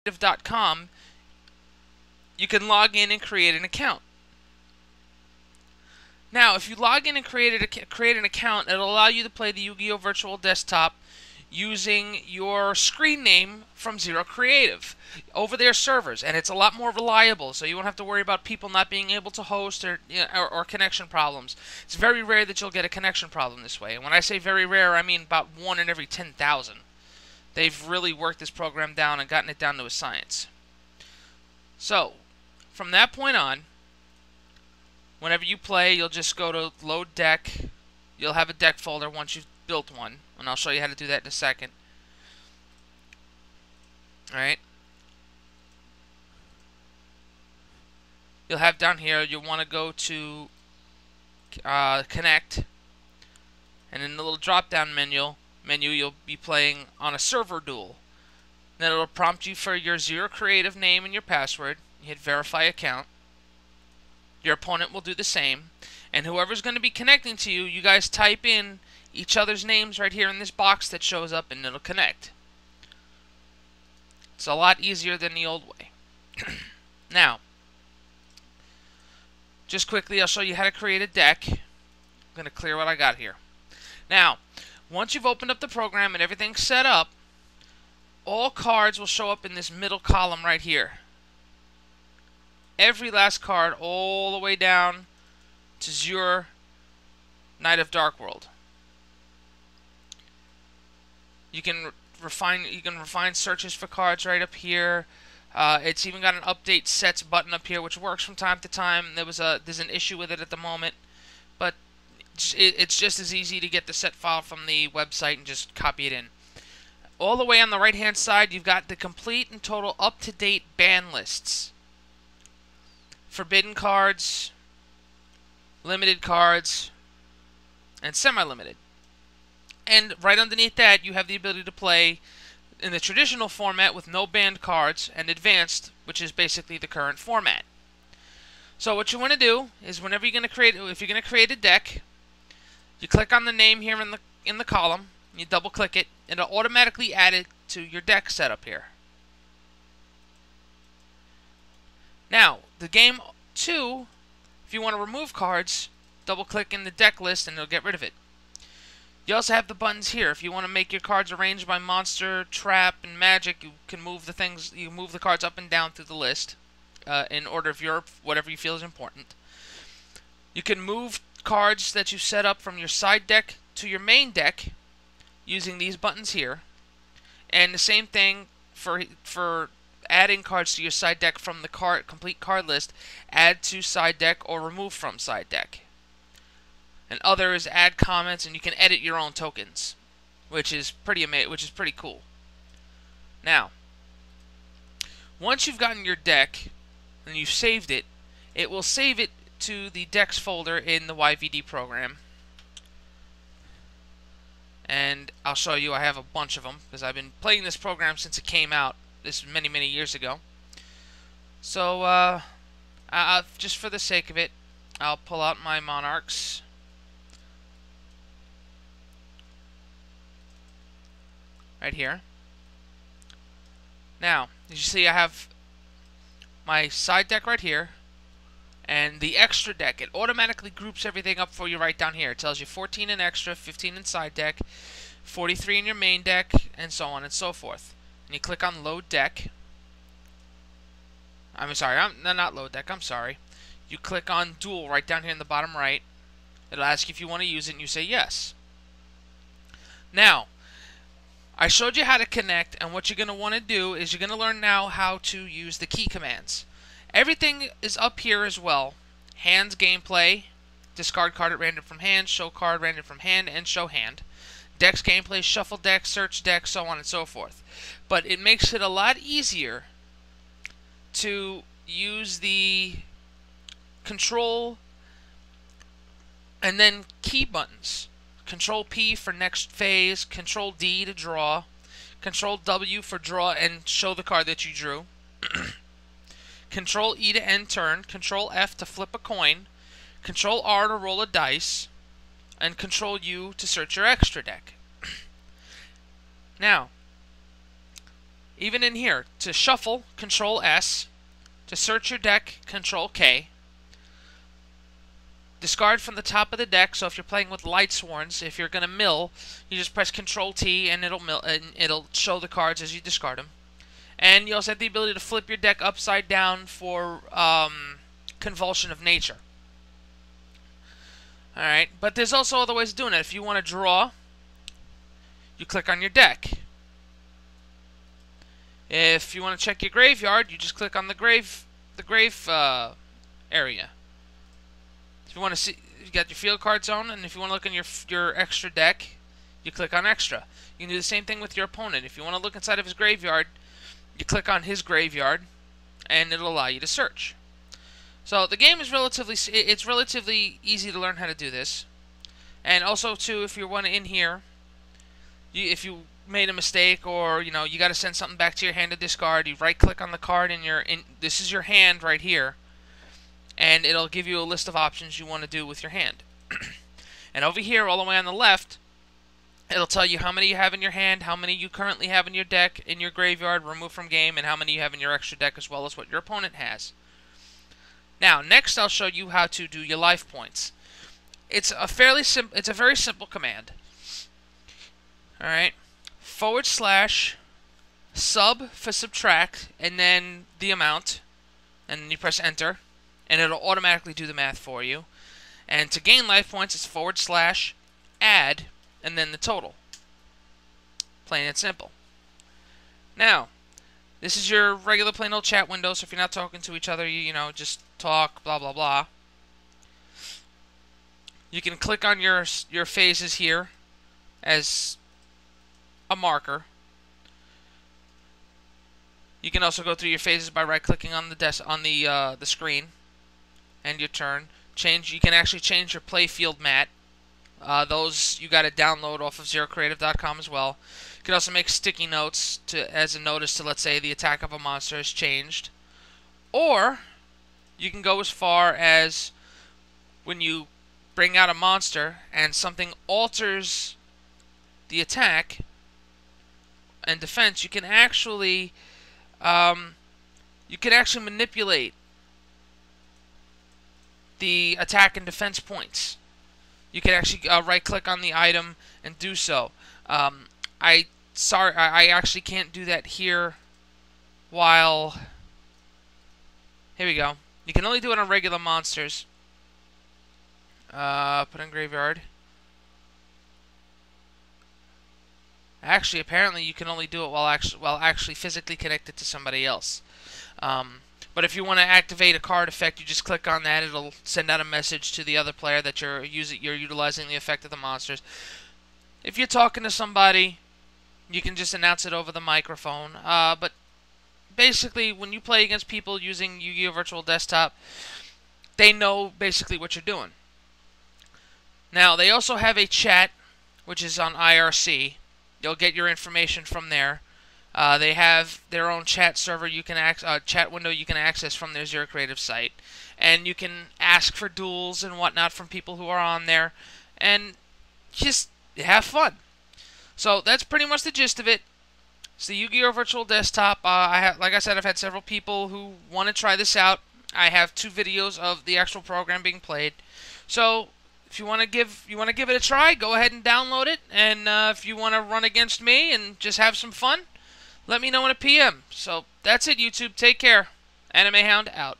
pt2.com, you can log in and create an account. Now, if you log in and create an account, it'll allow you to play the Yu-Gi-Oh! Virtual Desktop using your screen name from Zero Creative over their servers, and it's a lot more reliable, so you won't have to worry about people not being able to host or connection problems. It's very rare that you'll get a connection problem this way, and when I say very rare, I mean about 1 in every 10,000. They've really worked this program down and gotten it down to a science. So, from that point on, whenever you play, you'll just go to Load Deck. You'll have a deck folder once you've built one, and I'll show you how to do that in a second. Alright. You'll have down here, you'll want to go to Connect, and in the little drop-down menu, you'll be playing on a server duel. Then it'll prompt you for your Zero Creative name and your password. You hit Verify Account. Your opponent will do the same, and whoever's going to be connecting to you, you guys type in each other's names right here in this box that shows up, and it'll connect. It's a lot easier than the old way. Now, just quickly, I'll show you how to create a deck. I'm going to clear what I got here. Now, once you've opened up the program and everything's set up, all cards will show up in this middle column right here. Every last card all the way down to Zur Knight of Dark World. You can refine searches for cards right up here. It's even got an update sets button up here, which works from time to time. There's an issue with it at the moment, but it's just as easy to get the set file from the website and just copy it in. All the way on the right hand side, you've got the complete and total up-to-date ban lists. Forbidden cards, limited cards, and semi-limited. And right underneath that, you have the ability to play in the traditional format with no banned cards, and advanced, which is basically the current format. So what you want to do is, whenever if you're going to create a deck, you click on the name here in the column, you double-click it, and it'll automatically add it to your deck setup here. Now, the game 2, if you want to remove cards, double-click in the deck list and it'll get rid of it. You also have the buttons here. If you want to make your cards arranged by monster, trap, and magic, you can move the cards up and down through the list in order of whatever you feel is important. You can move cards that you set up from your side deck to your main deck using these buttons here. And the same thing for adding cards to your side deck from the complete card list. Add to side deck or remove from side deck. And other is add comments, and you can edit your own tokens, which is pretty cool. Now, once you've gotten your deck and you've saved it, it will save it to the decks folder in the YVD program. And I'll show you. I have a bunch of them because I've been playing this program since it came out. This is many years ago. So just for the sake of it, I'll pull out my monarchs. Right here. Now, as you see, I have my side deck right here, and the extra deck. It automatically groups everything up for you right down here. It tells you 14 in extra, 15 in side deck, 43 in your main deck, and so on and so forth. And you click on Load Deck. I'm sorry, not Load Deck, I'm sorry. You click on Duel right down here in the bottom right. It'll ask you if you want to use it, and you say yes. Now, I showed you how to connect, and what you're going to want to do is you're going to learn now how to use the key commands. Everything is up here as well. Hands gameplay, discard card at random from hand, show card random from hand, and show hand. Decks gameplay, shuffle deck, search deck, so on and so forth. But it makes it a lot easier to use the control and then key buttons. Control P for next phase, Control D to draw, Control W for draw and show the card that you drew, Control E to end turn, Control F to flip a coin, Control R to roll a dice, and Control U to search your extra deck. Now, even in here, to shuffle, Control S. To search your deck, Control K. Discard from the top of the deck. So if you're playing with light sworns, if you're going to mill, you just press Control T and it'll mill, and it'll show the cards as you discard them. And you also have the ability to flip your deck upside down for Convulsion of Nature. Alright, but there's also other ways of doing it. If you want to draw, you click on your deck. If you want to check your graveyard, you just click on the grave area. If you want to see, you got your field card zone, and if you want to look in your extra deck, you click on extra. You can do the same thing with your opponent. If you want to look inside of his graveyard, you click on his graveyard, and it'll allow you to search. So the game is relatively easy to learn how to do this. And also too, if you want to in here, if you made a mistake, or you got to send something back to your hand to discard, you right click on the card this is your hand right here, and it'll give you a list of options you want to do with your hand. And over here all the way on the left, it'll tell you how many you have in your hand, how many you currently have in your deck, in your graveyard, removed from game, and how many you have in your extra deck, as well as what your opponent has. Now next I'll show you how to do your life points. It's a very simple command. Alright, / sub for subtract, and then the amount, and then you press enter, and it'll automatically do the math for you. And to gain life points, it's / add, and then the total. Plain and simple. Now, this is your regular plain old chat window, so if you're not talking to each other, you just talk, blah blah blah. You can click on your phases here as a marker. You can also go through your phases by right-clicking on the screen, and your turn. You can actually change your playfield mat. Those you got to download off of zerocreative.com as well. You can also make sticky notes as a notice to, let's say, the attack of a monster has changed. Or you can go as far as when you bring out a monster and something alters the attack and defense, you can actually manipulate the attack and defense points. You can actually right-click on the item and do so. I actually can't do that here. Here we go. You can only do it on regular monsters. Put in graveyard. Actually, apparently you can only do it while actually physically connected to somebody else. But if you want to activate a card effect, you just click on that. It'll send out a message to the other player that you're utilizing the effect of the monsters. If you're talking to somebody, you can just announce it over the microphone. But basically, when you play against people using Yu-Gi-Oh! Virtual Desktop, they know basically what you're doing. Now, they also have a chat, which is on IRC. You'll get your information from there. They have their own chat server chat window you can access from their Zero Creative site. And you can ask for duels and whatnot from people who are on there. And just have fun. So that's pretty much the gist of it. It's the Yu-Gi-Oh! Virtual Desktop. Like I said, I've had several people who want to try this out. I have 2 videos of the actual program being played. So if you want to give it a try, go ahead and download it. And if you want to run against me and just have some fun, let me know in a PM. So that's it, YouTube. Take care. Anime Hound out.